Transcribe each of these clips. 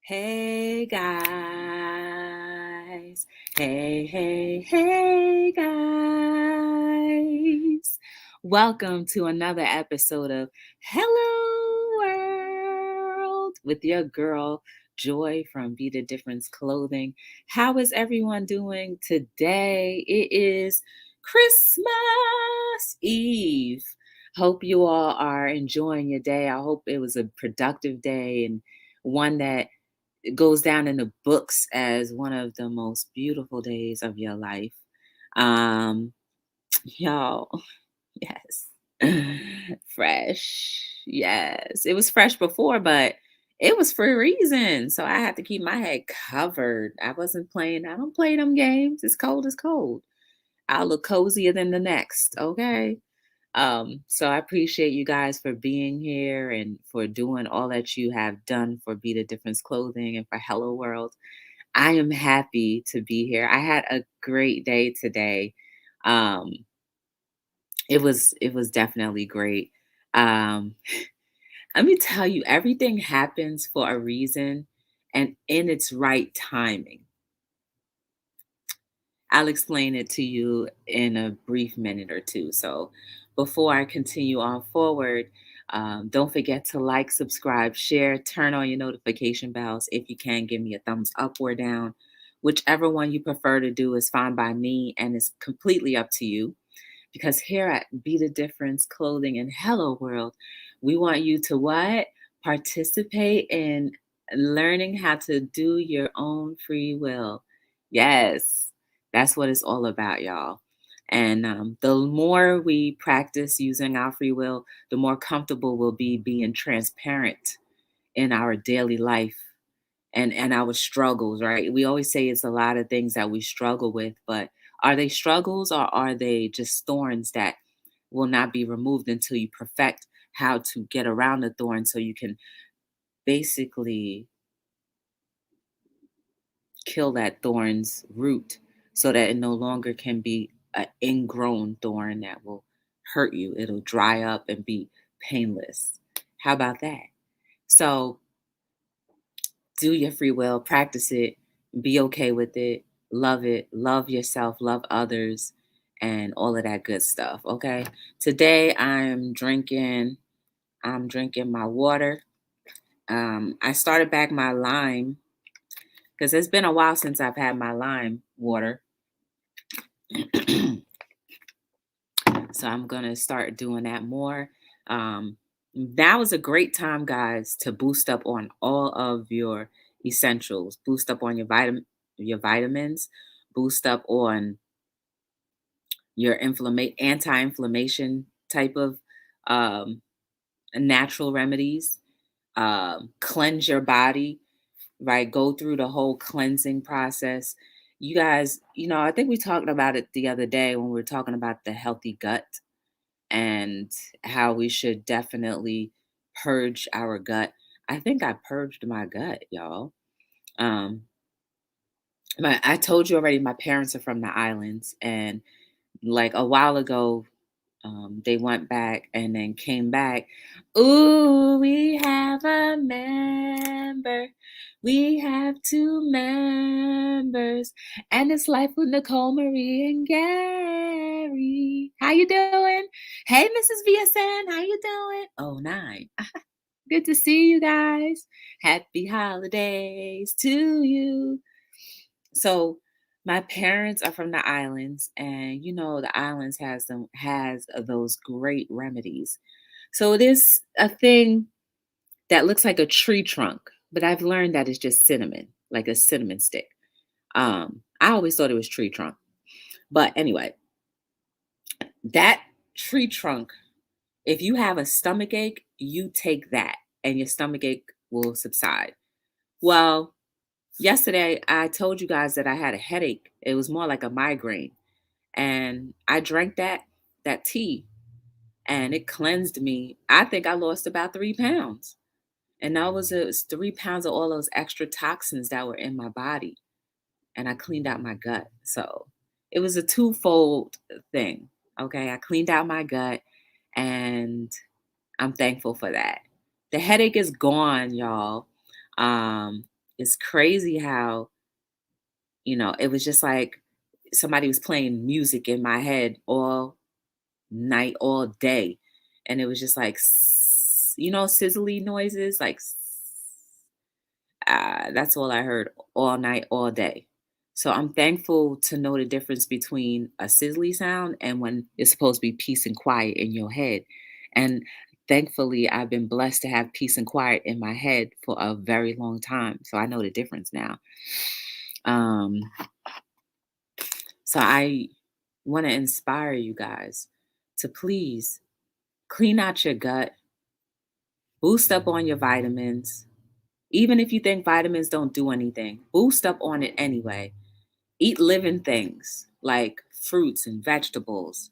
Hey guys. Hey guys. Welcome to another episode of Hello World with your girl Joy from Be the Difference Clothing. How is everyone doing today? It is Christmas Eve. Hope you all are enjoying your day. I hope it was a productive day and one that it goes down in the books as one of the most beautiful days of your life. Um, y'all, yes. Fresh. Yes. It was fresh before, but it was for a reason. So I had to keep my head covered. I wasn't playing, I don't play them games. It's cold, it's cold. I'll look cozier than the next. Okay. So I appreciate you guys for being here and for doing all that you have done for Be the Difference Clothing and for Hello World. I am happy to be here. I had a great day today. Um, it was definitely great. Um, let me tell you, everything happens for a reason and in its right timing. I'll explain it to you in a brief minute or two. So, before I continue on forward, don't forget to like, subscribe, share, turn on your notification bells. If you can, give me a thumbs up or down. Whichever one you prefer to do is fine by me, and it's completely up to you. Because here at Be the Difference Clothing and Hello World, we want you to what? Participate in learning how to do your own free will. Yes, that's what it's all about, y'all. And the more we practice using our free will, the more comfortable we'll be being transparent in our daily life and our struggles, right? We always say it's a lot of things that we struggle with, but are they struggles or are they just thorns that will not be removed until you perfect how to get around the thorn so you can basically kill that thorn's root so that it no longer can be an ingrown thorn that will hurt you. It'll dry up and be painless. How about that? So do your free will, practice it, be okay with it, love yourself, love others, and all of that good stuff. Okay. Today I'm drinking my water. I started back my lime because it's been a while since I've had my lime water. So I'm gonna start doing that more. Um, that was a great time, guys, to boost up on all of your essentials, boost up on your vitamins, boost up on your anti-inflammation type of um, natural remedies. Cleanse your body, right? Go through the whole cleansing process. You guys, I think we talked about it the other day when we were talking about the healthy gut and how we should definitely purge our gut. I think I purged my gut, y'all. Um, I told you already, my parents are from the islands, and like a while ago, they went back and then came back. Ooh, we have a member. We have two members, and it's life with Nicole, Marie, and Gary. How you doing? Hey, Mrs. VSN, how you doing? Oh, nine. Good to see you guys. Happy holidays to you. So my parents are from the islands, and the islands has those great remedies. So it is a thing that looks like a tree trunk, but I've learned that it's just cinnamon, like a cinnamon stick. I always thought it was tree trunk, but anyway, that tree trunk. If you have a stomach ache, you take that, and your stomach ache will subside. Well, yesterday I told you guys that I had a headache. It was more like a migraine. And I drank that tea and it cleansed me. I think I lost about 3 pounds. And it was 3 pounds of all those extra toxins that were in my body. And I cleaned out my gut. So it was a twofold thing. Okay. I cleaned out my gut and I'm thankful for that. The headache is gone, y'all. Um, it's crazy how, it was just like somebody was playing music in my head all night, all day. And it was just like, sizzly noises, like, that's all I heard all night, all day. So I'm thankful to know the difference between a sizzly sound and when it's supposed to be peace and quiet in your head. And thankfully, I've been blessed to have peace and quiet in my head for a very long time. So I know the difference now. Um, so I want to inspire you guys to please clean out your gut, boost up on your vitamins. Even if you think vitamins don't do anything, boost up on it anyway. Eat living things like fruits and vegetables.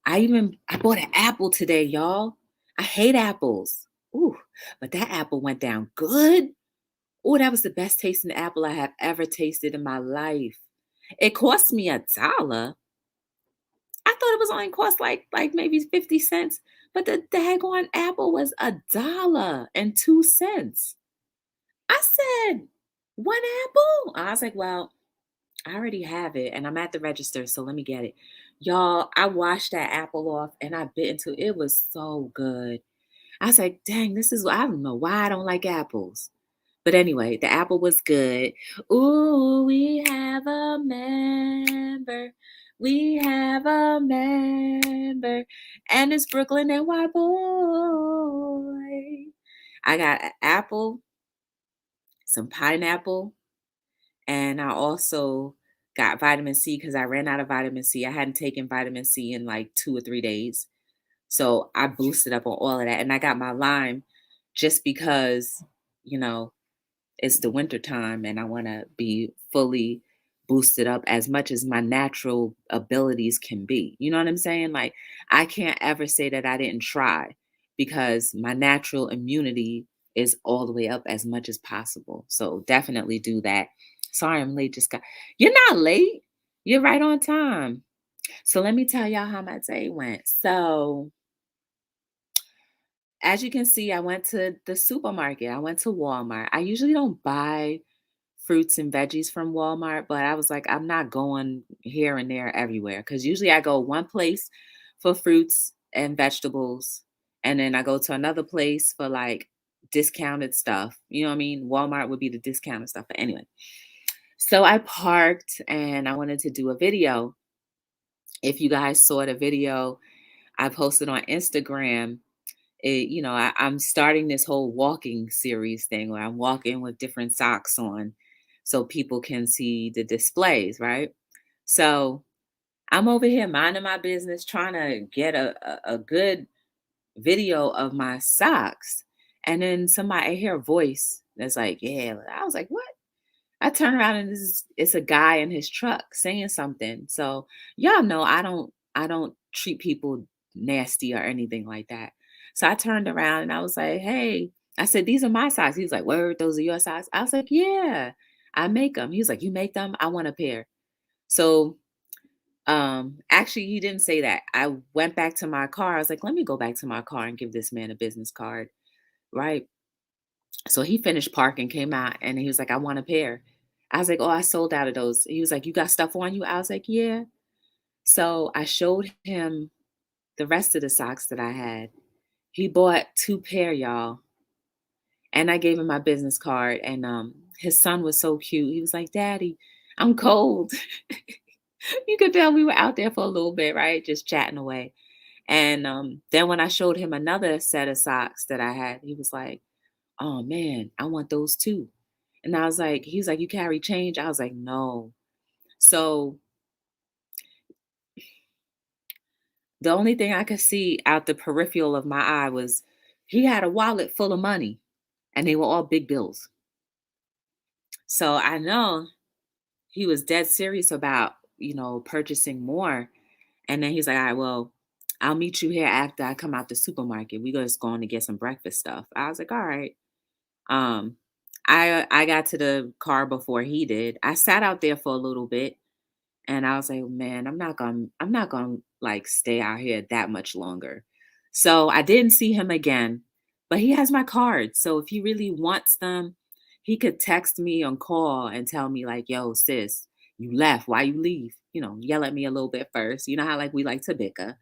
I bought an apple today, y'all. I hate apples. Ooh, but that apple went down good. Oh, that was the best tasting apple I have ever tasted in my life. It cost me $1. I thought it was only cost like maybe 50 cents, but the daggone apple was $1.02. I said, one apple? I was like, well, I already have it and I'm at the register, so let me get it. Y'all, I washed that apple off and I bit into it. It was so good. I was like, dang, I don't know why I don't like apples. But anyway, the apple was good. Ooh, we have a member. We have a member. And it's Brooklyn and White Boy. I got an apple, some pineapple, and I also got vitamin C because I ran out of vitamin C. I hadn't taken vitamin C in like 2 or 3 days. So I boosted up on all of that. And I got my lime just because, you know, it's the winter time and I want to be fully boosted up as much as my natural abilities can be. You know what I'm saying? Like, I can't ever say that I didn't try because my natural immunity is all the way up as much as possible. So definitely do that. Sorry, I'm late. You're not late. You're right on time. So let me tell y'all how my day went. So as you can see, I went to the supermarket. I went to Walmart. I usually don't buy fruits and veggies from Walmart, but I was like, I'm not going here and there everywhere because usually I go one place for fruits and vegetables, and then I go to another place for like discounted stuff. You know what I mean? Walmart would be the discounted stuff. But anyway, so I parked and I wanted to do a video. If you guys saw the video I posted on Instagram, I'm starting this whole walking series thing where I'm walking with different socks on so people can see the displays, right? So I'm over here minding my business, trying to get a good video of my socks. And then I hear a voice that's like, yeah. I was like, what? I turn around and it's a guy in his truck saying something. So y'all know I don't treat people nasty or anything like that. So I turned around and I was like, hey, I said, these are my socks. He was like, word, those are your socks. I was like, yeah, I make them. He was like, you make them? I want a pair. So actually he didn't say that. I went back to my car. I was like, let me go back to my car and give this man a business card. Right. So he finished parking, came out, and he was like, I want a pair. I was like, oh, I sold out of those. He was like, you got stuff on you? I was like, yeah. So I showed him the rest of the socks that I had. He bought 2 pair, y'all. And I gave him my business card. And his son was so cute. He was like, Daddy, I'm cold. You could tell we were out there for a little bit, right? Just chatting away. And then when I showed him another set of socks that I had, he was like, oh man, I want those too. And I was like, he was like, you carry change? I was like, no. So the only thing I could see out the peripheral of my eye was he had a wallet full of money and they were all big bills. So I know he was dead serious about, purchasing more. And then he's like, all right, well, I'll meet you here after I come out the supermarket. We just going to get some breakfast stuff. I was like, all right. Um, I got to the car before he did. I sat out there for a little bit and I was like, man, I'm not gonna like stay out here that much longer. So I didn't see him again, but he has my card. So if he really wants them, He could text me on call and tell me like, "Yo, sis, you left. Why you leave?" Yell at me a little bit first. You know how like we like to bicker.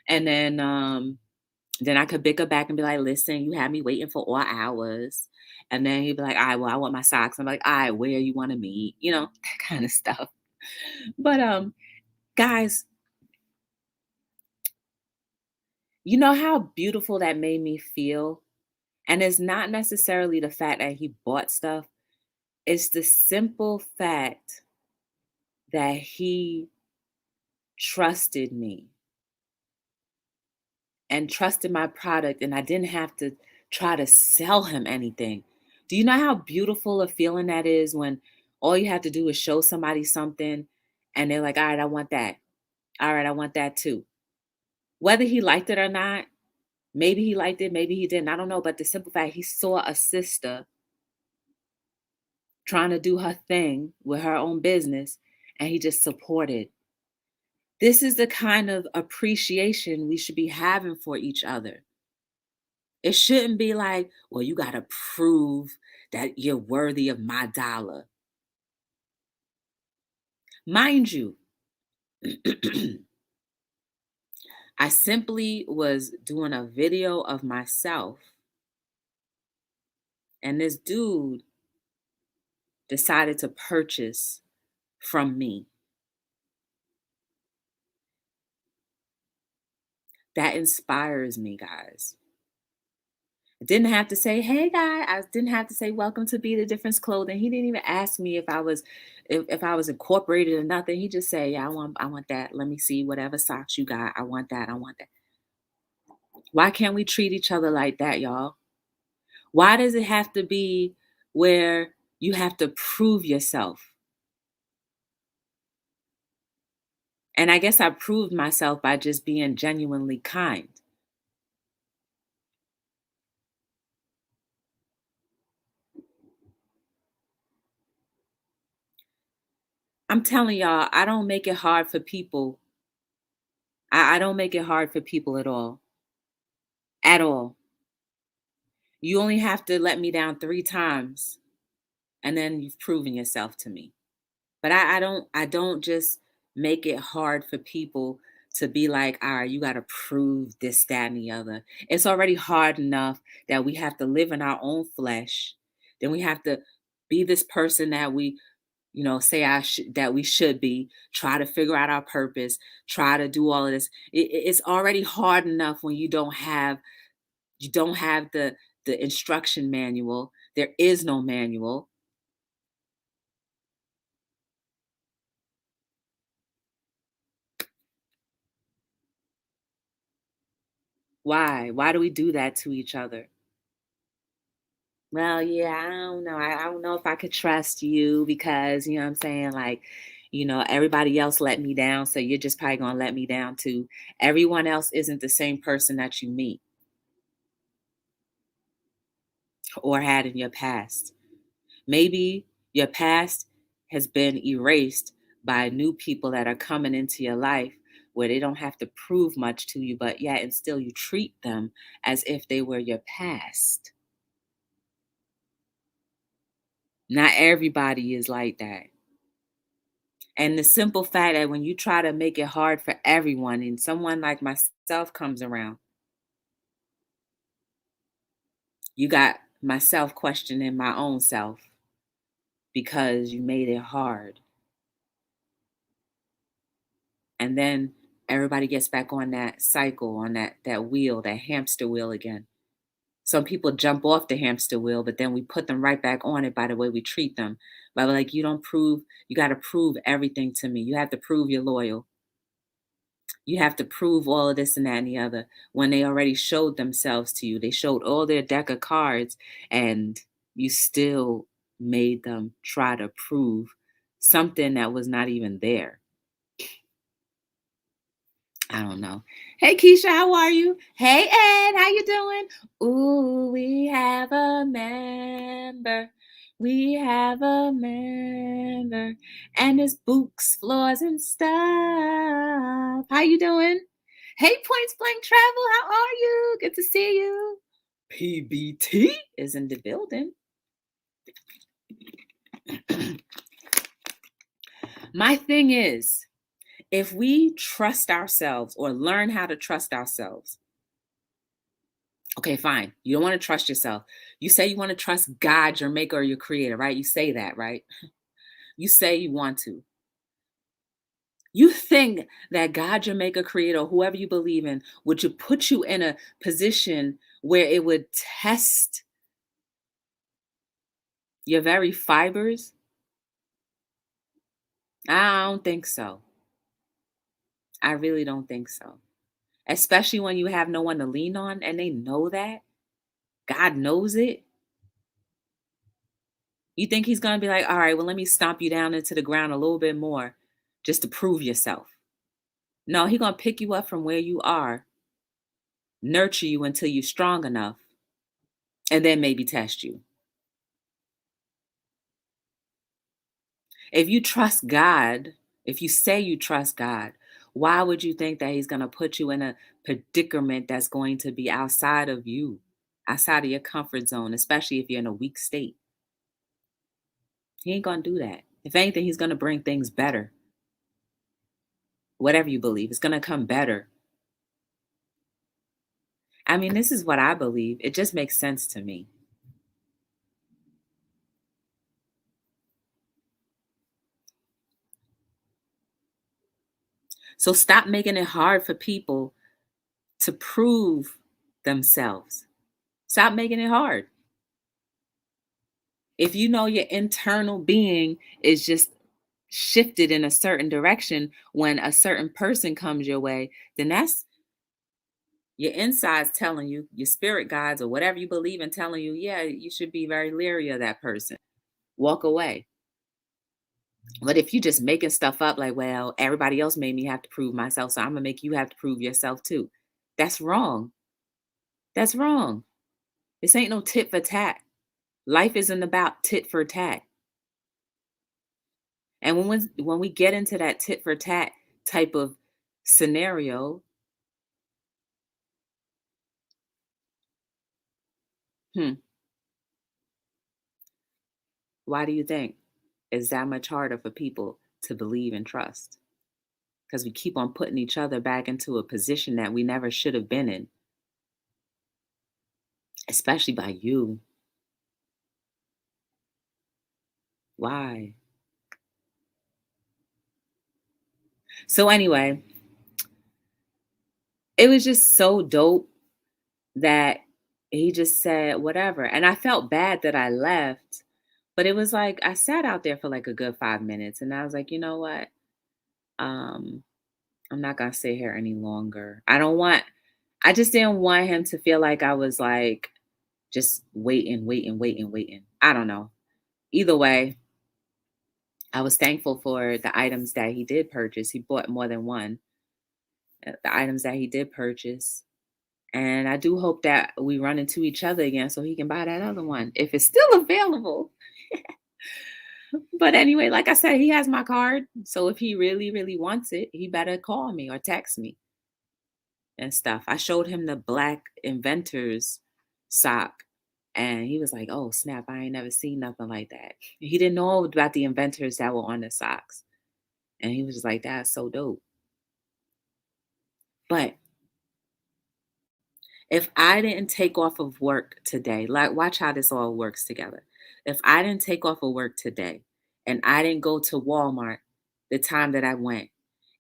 And then I could bicker back and be like, "Listen, you had me waiting for all hours." And then he'd be like, "All right, well, I want my socks." I'm like, "All right, where you want to meet?" That kind of stuff. But guys, you know how beautiful that made me feel? And it's not necessarily the fact that he bought stuff. It's the simple fact that he trusted me and trusted my product, and I didn't have to try to sell him anything. Do you know how beautiful a feeling that is when all you have to do is show somebody something and they're like, "All right, I want that. All right, I want that too." Whether he liked it or not, maybe he liked it, maybe he didn't. I don't know. But the simple fact he saw a sister trying to do her thing with her own business and he just supported. This is the kind of appreciation we should be having for each other. It shouldn't be like, well, you got to prove that you're worthy of my dollar. Mind you, I simply was doing a video of myself, and this dude decided to purchase from me. That inspires me, guys. I didn't have to say, "Hey, guy." I didn't have to say, "Welcome to Be the Difference Clothing." He didn't even ask me if I was incorporated or nothing. He just said, "Yeah, I want that. Let me see whatever socks you got. I want that. I want that." Why can't we treat each other like that, y'all? Why does it have to be where you have to prove yourself? And I guess I proved myself by just being genuinely kind. I'm telling y'all, I don't make it hard for people. I don't make it hard for people at all. At all. You only have to let me down 3 times, and then you've proven yourself to me. But I don't just make it hard for people to be like, all right, you gotta prove this, that, and the other. It's already hard enough that we have to live in our own flesh. Then we have to be this person that we, say that we should be, try to figure out our purpose, try to do all of this. It's already hard enough when you don't have the instruction manual. There is no manual. Why do we do that to each other? Well, yeah, I don't know. I don't know if I could trust you because, you know what I'm saying? Like, everybody else let me down. So you're just probably going to let me down too. Everyone else isn't the same person that you meet or had in your past. Maybe your past has been erased by new people that are coming into your life where they don't have to prove much to you, but yet and still you treat them as if they were your past. Not everybody is like that. And the simple fact that when you try to make it hard for everyone and someone like myself comes around, you got myself questioning my own self because you made it hard. And then everybody gets back on that cycle, on that wheel, that hamster wheel again. Some people jump off the hamster wheel, but then we put them right back on it by the way we treat them. But like you got to prove everything to me. You have to prove you're loyal. You have to prove all of this and that and the other when they already showed themselves to you. They showed all their deck of cards and you still made them try to prove something that was not even there. I don't know. Hey Keisha, how are you? Hey Ed, how you doing? Ooh, we have a member. We have a member. And it's books, floors, and stuff. How you doing? Hey Points Blank Travel, how are you? Good to see you. PBT is in the building. My thing is, if we trust ourselves or learn how to trust ourselves, okay, fine. You don't want to trust yourself. You say you want to trust God, your maker, or your creator, right? You say that, right? You say you want to. You think that God, your maker, creator, whoever you believe in, would you put you in a position where it would test your very fibers? I don't think so. I really don't think so. Especially when you have no one to lean on and they know that. God knows it. You think he's going to be like, all right, well, let me stomp you down into the ground a little bit more just to prove yourself. No, he's going to pick you up from where you are, nurture you until you're strong enough, and then maybe test you. If you trust God, if you say you trust God, why would you think that he's going to put you in a predicament that's going to be outside of you, outside of your comfort zone, especially if you're in a weak state? He ain't going to do that. If anything, he's going to bring things better. Whatever you believe, it's going to come better. I mean, this is what I believe. It just makes sense to me. So stop making it hard for people to prove themselves. Stop making it hard. If you know your internal being is just shifted in a certain direction when a certain person comes your way, then that's your insides telling you, your spirit guides or whatever you believe in telling you, yeah, you should be very leery of that person. Walk away. But if you just making stuff up like, well, everybody else made me have to prove myself, so I'm gonna make you have to prove yourself too. That's wrong. That's wrong. This ain't no tit for tat. Life isn't about tit for tat. And when we get into that tit for tat type of scenario, hmm, why do you think it's that much harder for people to believe and trust? Because we keep on putting each other back into a position that we never should have been in, especially by you. Why? So anyway, it was just so dope that he just said whatever. And I felt bad that I left, but it was like I sat out there for like a good 5 minutes and I was like, you know what? Um, I'm not gonna sit here any longer. I just didn't want him to feel like I was like just waiting, waiting, waiting, waiting. I don't know. Either way, I was thankful for the items that he did purchase. He bought more than one. The items that he did purchase. And I do hope that we run into each other again so he can buy that other one if it's still available. But anyway, like I said, he has my card. So if he really, really wants it, he better call me or text me and stuff. I showed him the black inventors sock and he was like, oh, snap, I ain't never seen nothing like that. He didn't know about the inventors that were on the socks. And he was just like, that's so dope. But if I didn't take off of work today, like watch how this all works together. If I didn't take off of work today and I didn't go to Walmart the time that I went,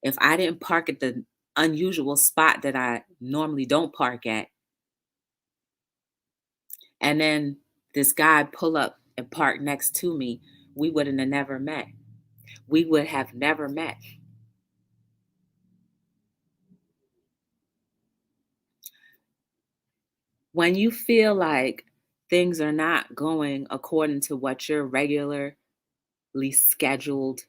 if I didn't park at the unusual spot that I normally don't park at, and then this guy pull up and park next to me, we wouldn't have never met. We would have never met. When you feel like things are not going according to what your regularly scheduled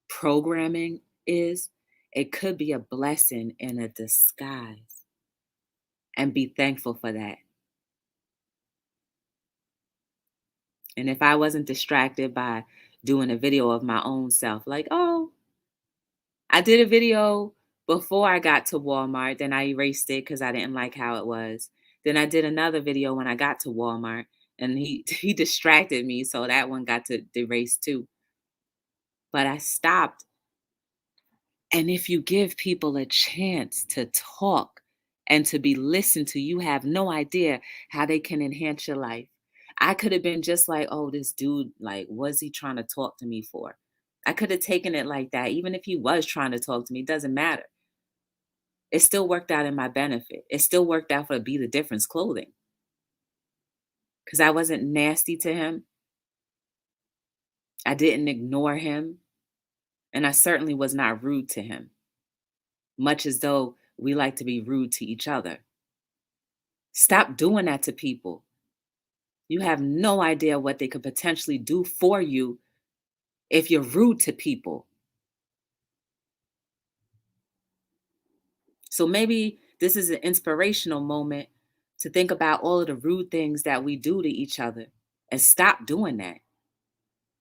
programming is, it could be a blessing in a disguise. And be thankful for that. And if I wasn't distracted by doing a video of my own self, like, oh, I did a video before I got to Walmart, then I erased it because I didn't like how it was. Then I did another video when I got to Walmart. and he distracted me, so that one got to erase too. But I stopped. And if you give people a chance to talk and to be listened to, you have no idea how they can enhance your life. I could have been just like, oh, this dude, like, what's he trying to talk to me for? I could have taken it like that. Even if he was trying to talk to me, it doesn't matter. It still worked out in my benefit. It still worked out for Be the Difference clothing because I wasn't nasty to him. I didn't ignore him. And I certainly was not rude to him, much as though we like to be rude to each other. Stop doing that to people. You have no idea what they could potentially do for you if you're rude to people. So maybe this is an inspirational moment to think about all of the rude things that we do to each other and stop doing that.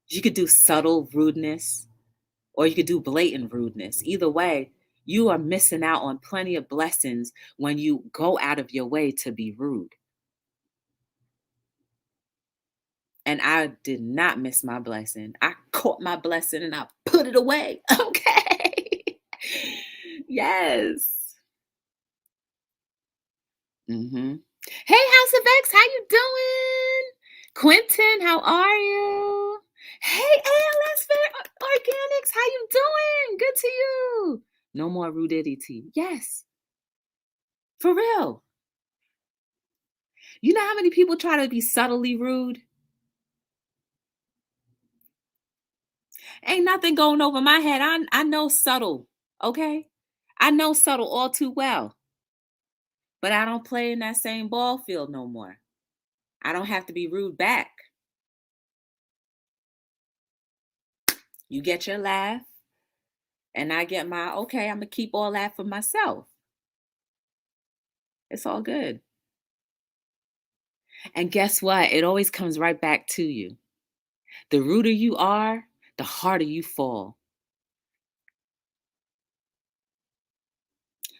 You could do subtle rudeness or you could do blatant rudeness. Either way, you are missing out on plenty of blessings when you go out of your way to be rude. And I did not miss my blessing. I caught my blessing and I put it away. Okay. Yes. Hmm. Hey, House of X, how you doing? Quentin, how are you? Hey, ALS Fair Organics, how you doing? Good to you. No more rudity. Yes, for real. You know how many people try to be subtly rude? Ain't nothing going over my head. I know subtle, okay? I know subtle all too well, but I don't play in that same ball field no more. I don't have to be rude back. You get your laugh, and I get my, okay, I'm going to keep all that for myself. It's all good. And guess what? It always comes right back to you. The ruder you are, the harder you fall.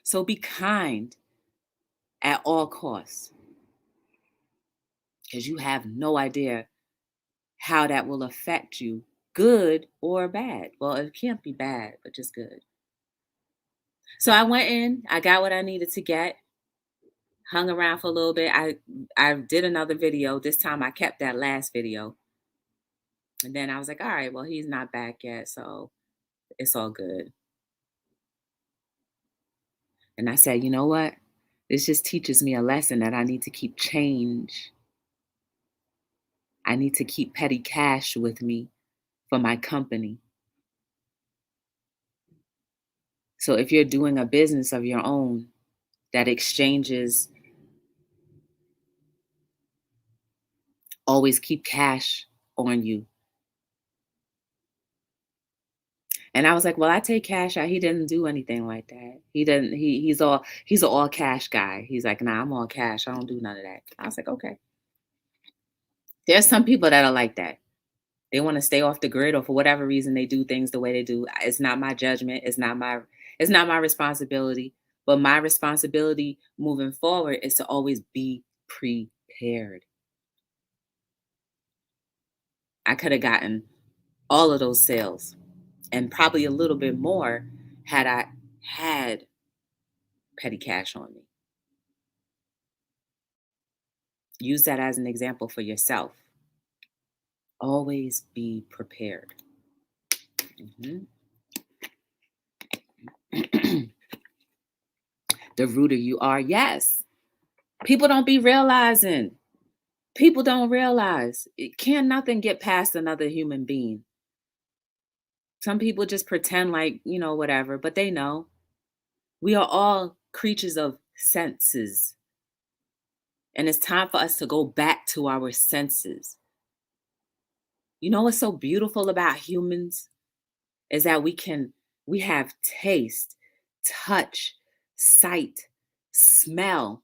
So be kind at all costs because you have no idea how that will affect you, good or bad. Well, it can't be bad, but just good. So I went in, I got what I needed to get, hung around for a little bit. I did another video. This time I kept that last video. And then I was like, all right, well, he's not back yet, so it's all good. And I said, you know what? This just teaches me a lesson that I need to keep change. I need to keep petty cash with me for my company. So if you're doing a business of your own that exchanges, always keep cash on you. And I was like, well, I take cash out. He didn't do anything like that. He didn't, he's an all cash guy. He's like, nah, I'm all cash. I don't do none of that. I was like, okay. There's some people that are like that. They want to stay off the grid or for whatever reason they do things the way they do. It's not my judgment. It's not my responsibility. But my responsibility moving forward is to always be prepared. I could have gotten all of those sales and probably a little bit more had I had petty cash on me. Use that as an example for yourself. Always be prepared. Mhm. The ruder you are, yes. People don't be realizing. People don't realize. Can nothing get past another human being? Some people just pretend like, whatever, but they know. We are all creatures of senses. And it's time for us to go back to our senses. You know what's so beautiful about humans is that we have taste, touch, sight, smell,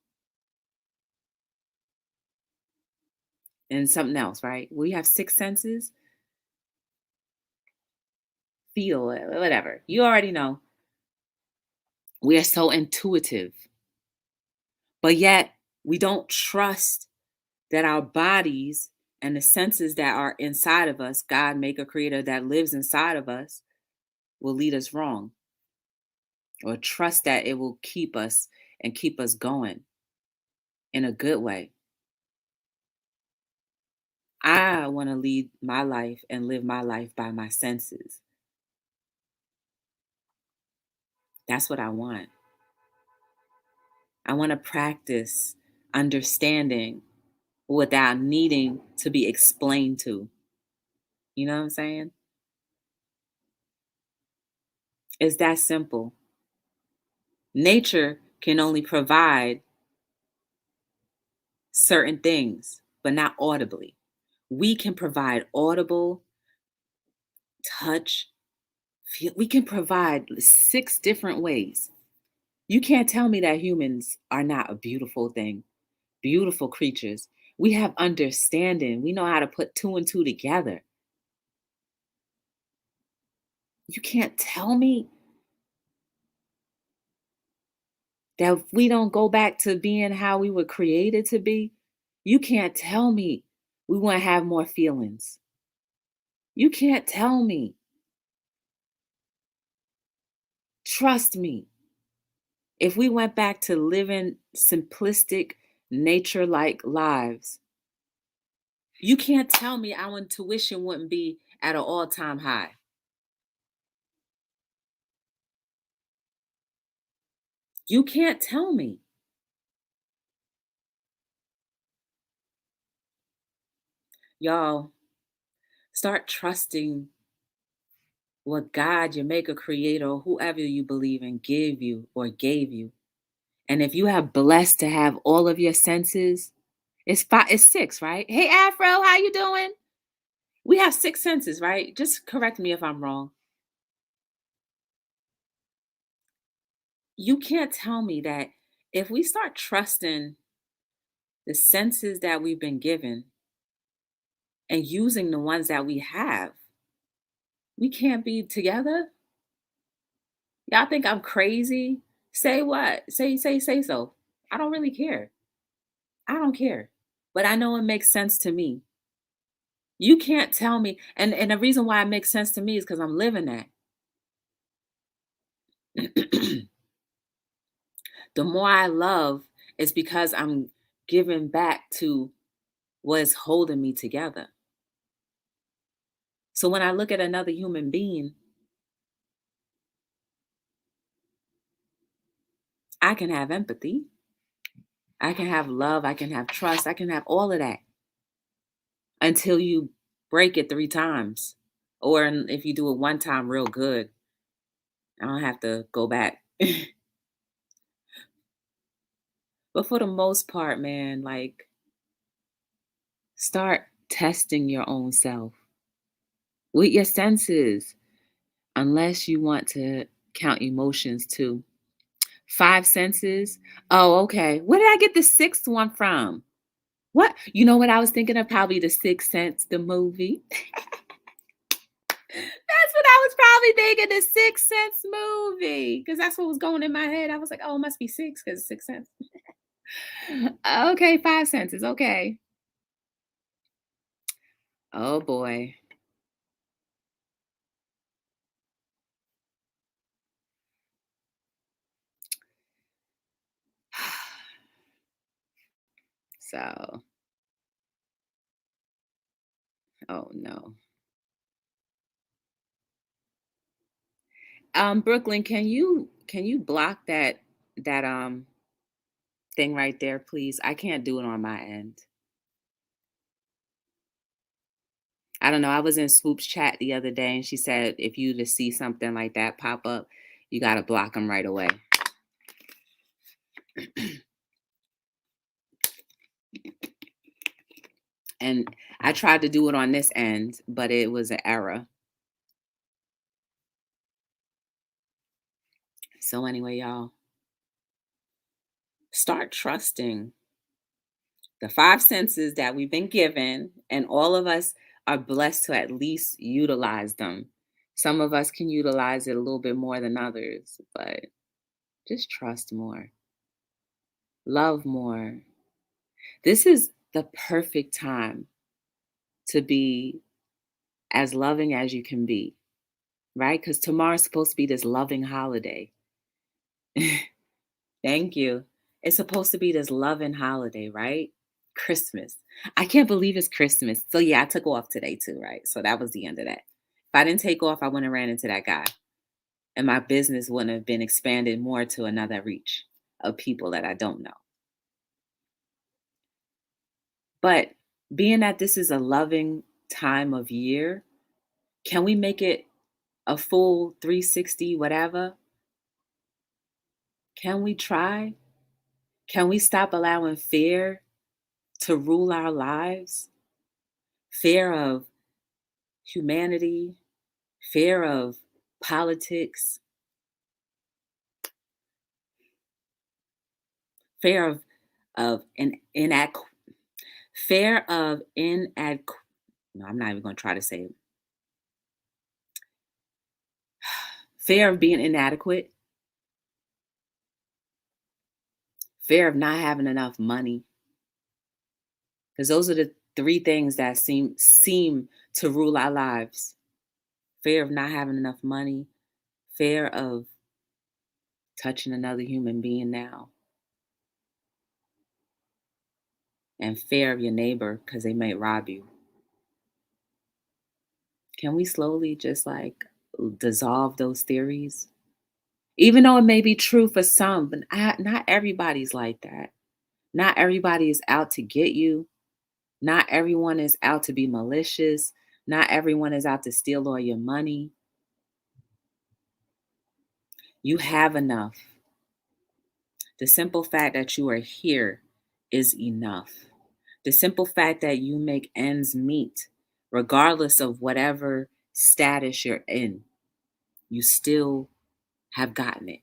and something else, right? We have six senses, feel, whatever. You already know. We are so intuitive, but yet we don't trust that our bodies and the senses that are inside of us, God, maker, creator, that lives inside of us, will lead us wrong, or trust that it will keep us and keep us going in a good way. I want to lead my life and live my life by my senses. That's what I want. I want to practice understanding without needing to be explained to. You know what I'm saying? It's that simple. Nature can only provide certain things, but not audibly. We can provide audible, touch, feel. We can provide 6 different ways. You can't tell me that humans are not a beautiful thing, beautiful creatures. We have understanding. We know how to put two and two together. You can't tell me that if we don't go back to being how we were created to be, you can't tell me we want to have more feelings. You can't tell me. Trust me. If we went back to living simplistic, nature like lives, you can't tell me our intuition wouldn't be at an all time high. You can't tell me. Y'all, start trusting what God, your maker, creator, or whoever you believe in, give you or gave you. And if you have blessed to have all of your senses, it's 6, right? Hey Afro, how you doing? We have 6 senses, right? Just correct me if I'm wrong. You can't tell me that if we start trusting the senses that we've been given and using the ones that we have, we can't be together. Y'all think I'm crazy? Say what? Say so. I don't really care. I don't care. But I know it makes sense to me. You can't tell me, and the reason why it makes sense to me is because I'm living that. The more I love is because I'm giving back to what's holding me together. So when I look at another human being, I can have empathy. I can have love. I can have trust. I can have all of that until you break it 3 times. Or if you do it one time real good, I don't have to go back. But for the most part, man, like, start testing your own self with your senses, unless you want to count emotions too. 5 senses. Oh, okay. Where did I get the 6th one from? What? You know what I was thinking of? Probably the Sixth Sense, the movie. That's what I was probably thinking, the Sixth Sense movie. Because that's what was going in my head. I was like, oh, it must be 6 because Sixth Sense. Okay, 5 senses. Okay. Oh boy. So, oh no. Brooklyn, can you block that thing right there, please? I can't do it on my end. I don't know. I was in Swoop's chat the other day and she said if you to see something like that pop up, you gotta block them right away. And I tried to do it on this end, but it was an error. So anyway, y'all, start trusting the 5 senses that we've been given, and all of us are blessed to at least utilize them. Some of us can utilize it a little bit more than others, but just trust more, love more. This is the perfect time to be as loving as you can be, right? Because tomorrow's supposed to be this loving holiday. Thank you. It's supposed to be this loving holiday, right? Christmas. I can't believe it's Christmas. So yeah, I took off today too, right? So that was the end of that. If I didn't take off, I wouldn't have ran into that guy. And my business wouldn't have been expanded more to another reach of people that I don't know. But being that this is a loving time of year, can we make it a full 360 whatever? Can we try? Can we stop allowing fear to rule our lives? Fear of humanity, fear of politics, fear of fear of no, I'm not even going to try to say it. Fear of being inadequate, fear of not having enough money, because those are the three things that seem to rule our lives. Fear of not having enough money, fear of touching another human being now, and fear of your neighbor because they might rob you. Can we slowly just like dissolve those theories? Even though it may be true for some, but not everybody's like that. Not everybody is out to get you. Not everyone is out to be malicious. Not everyone is out to steal all your money. You have enough. The simple fact that you are here is enough. The simple fact that you make ends meet, regardless of whatever status you're in, you still have gotten it.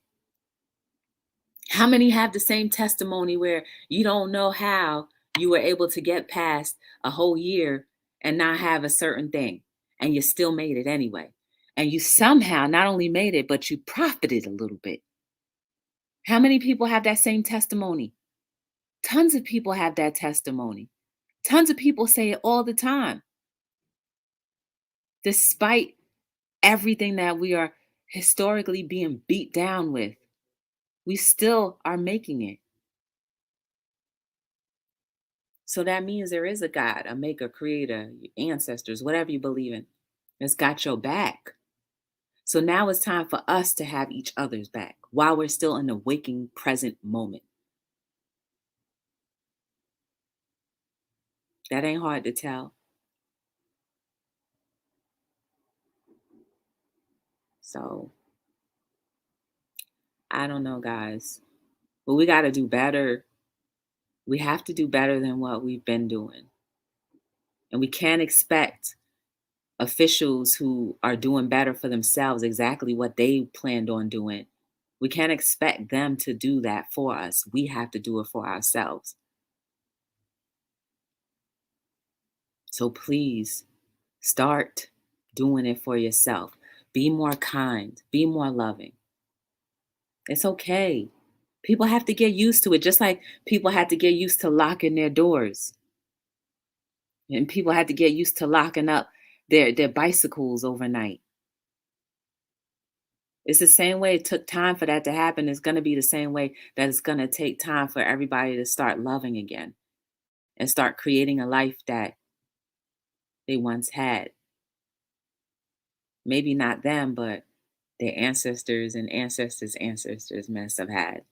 How many have the same testimony where you don't know how you were able to get past a whole year and not have a certain thing, and you still made it anyway? And you somehow not only made it, but you profited a little bit. How many people have that same testimony? Tons of people have that testimony. Tons of people say it all the time. Despite everything that we are historically being beat down with, we still are making it. So that means there is a God, a maker, creator, ancestors, whatever you believe in, that's got your back. So now it's time for us to have each other's back while we're still in the waking present moment. That ain't hard to tell. So I don't know, guys, but we got to do better. We have to do better than what we've been doing. And we can't expect officials who are doing better for themselves exactly what they planned on doing. We can't expect them to do that for us. We have to do it for ourselves. So please start doing it for yourself. Be more kind, be more loving. It's okay. People have to get used to it, just like people had to get used to locking their doors. And people had to get used to locking up their bicycles overnight. It's the same way it took time for that to happen. It's going to be the same way that it's going to take time for everybody to start loving again and start creating a life that they once had. Maybe not them, but their ancestors and ancestors' ancestors must have had.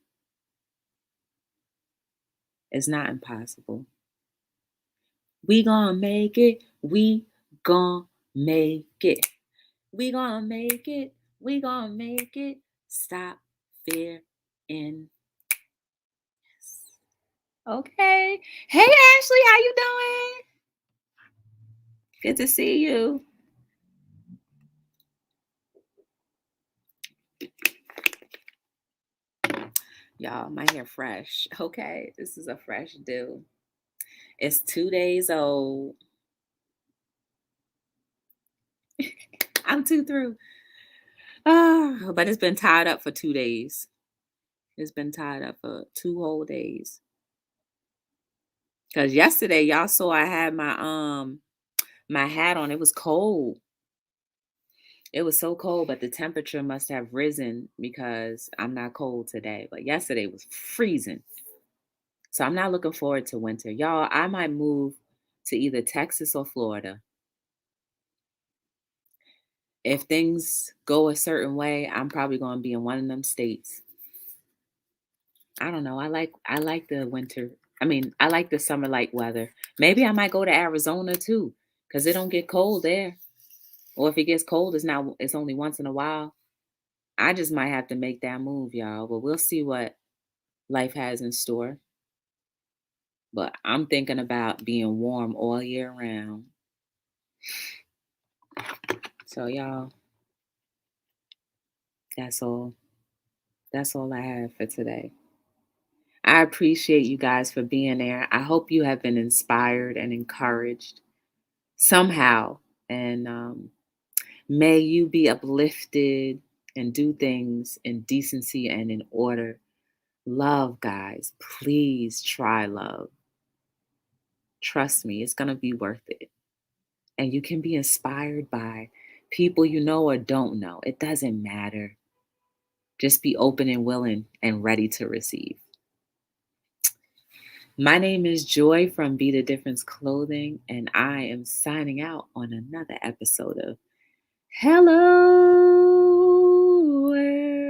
It's not impossible. We gonna make it. We gonna make it. We gonna make it. We gonna make it. Stop fear in. Okay. Hey Ashley, how you doing? Good to see you. Y'all, my hair fresh. Okay, this is a fresh do. It's 2 days old. I'm too through. But it's been tied up for 2 days. It's been tied up for 2 whole days. Cause yesterday y'all saw I had my hat on. It was cold. It was so cold, but the temperature must have risen because I'm not cold today. But yesterday was freezing. So I'm not looking forward to winter. Y'all, I might move to either Texas or Florida. If things go a certain way, I'm probably going to be in one of them states. I don't know. I like the winter. I mean, I like the summer like weather. Maybe I might go to Arizona too, cuz it don't get cold there. Or if it gets cold, it's only once in a while. I just might have to make that move, y'all. But we'll see what life has in store. But I'm thinking about being warm all year round. So y'all, that's all. That's all I have for today. I appreciate you guys for being there. I hope you have been inspired and encouraged somehow. And may you be uplifted and do things in decency and in order. Love, guys. Please try love. Trust me, it's going to be worth it. And you can be inspired by people you know or don't know. It doesn't matter. Just be open and willing and ready to receive. My name is Joy from Be the Difference Clothing, and I am signing out on another episode of Hello